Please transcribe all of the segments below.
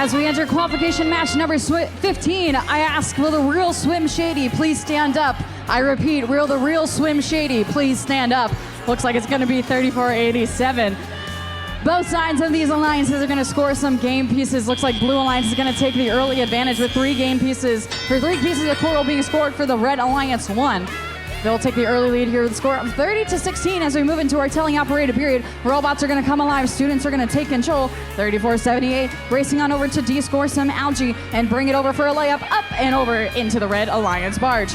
As we enter qualification match number 15, I ask, will the real Swim Shady please stand up? I repeat, will the real Swim Shady please stand up? Looks like it's going to be 34-87. Both sides of these alliances are going to score some game pieces. Looks like Blue Alliance is going to take the early advantage with 3 game pieces. For 3 pieces of coral being scored for the Red Alliance 1. They'll take the early lead here with a score of 30-16 as we move into our telling operated period. Robots are going to come alive. Students are going to take control. 34-78, racing on over to D-score some algae and bring it over for a layup up and over into the Red Alliance barge.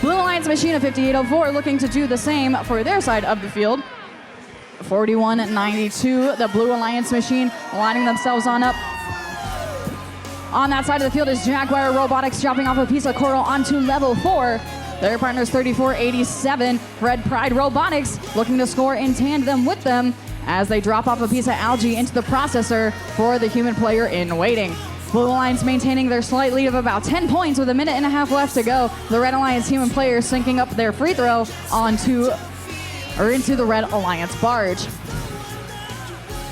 Blue Alliance machine of 5804 looking to do the same for their side of the field. 41-92, the Blue Alliance machine lining themselves on up. On that side of the field is Jaguar Robotics dropping off a piece of coral onto level 4. Their partners 34-87. Red Pride Robotics looking to score in tandem with them as they drop off a piece of algae into the processor for the human player in waiting. Blue Alliance maintaining their slight lead of about 10 points with a minute and a half left to go. The Red Alliance human player syncing up their free throw into the Red Alliance barge.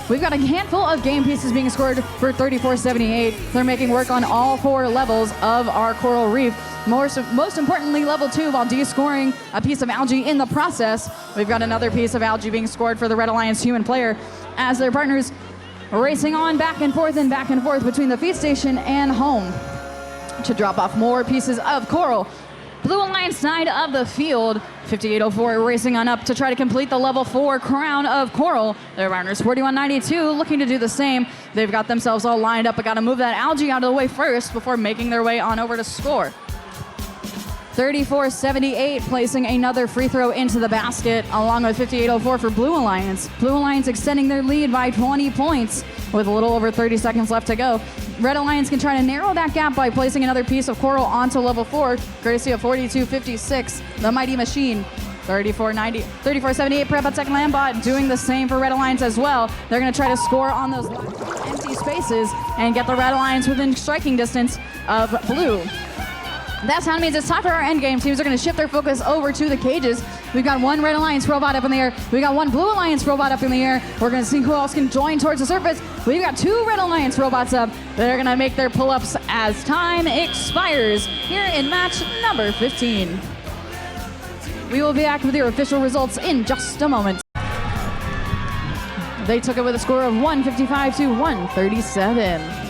We've got a handful of game pieces being scored for 34-78. They're making work on all 4 levels of our coral reef. Most importantly, level 2, while de-scoring a piece of algae in the process. We've got another piece of algae being scored for the Red Alliance human player as their partners racing on back and forth between the feed station and home to drop off more pieces of coral. Blue Alliance side of the field, 5804 racing on up to try to complete the level 4 crown of coral. Their partners 41-92 looking to do the same. They've got themselves all lined up but got to move that algae out of the way first before making their way on over to score. 34-78, placing another free throw into the basket along with 5804 for Blue Alliance. Blue Alliance extending their lead by 20 points with a little over 30 seconds left to go. Red Alliance can try to narrow that gap by placing another piece of coral onto level 4, courtesy of 42-56, the Mighty Machine. 34-78, Prep Tech Lambot doing the same for Red Alliance as well. They're going to try to score on those empty spaces and get the Red Alliance within striking distance of Blue. That sound means it's time for our end game. Teams are going to shift their focus over to the cages. We've got 1 Red Alliance robot up in the air. We got 1 Blue Alliance robot up in the air. We're going to see who else can join towards the surface. We've got 2 Red Alliance robots up. They're going to make their pull-ups as time expires here in match number 15. We will be back with your official results in just a moment. They took it with a score of 155-137.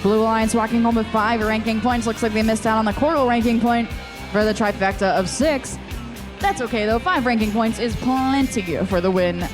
Blue Alliance walking home with 5 ranking points. Looks like they missed out on the coral ranking point for the trifecta of 6. That's okay though, 5 ranking points is plenty for the win.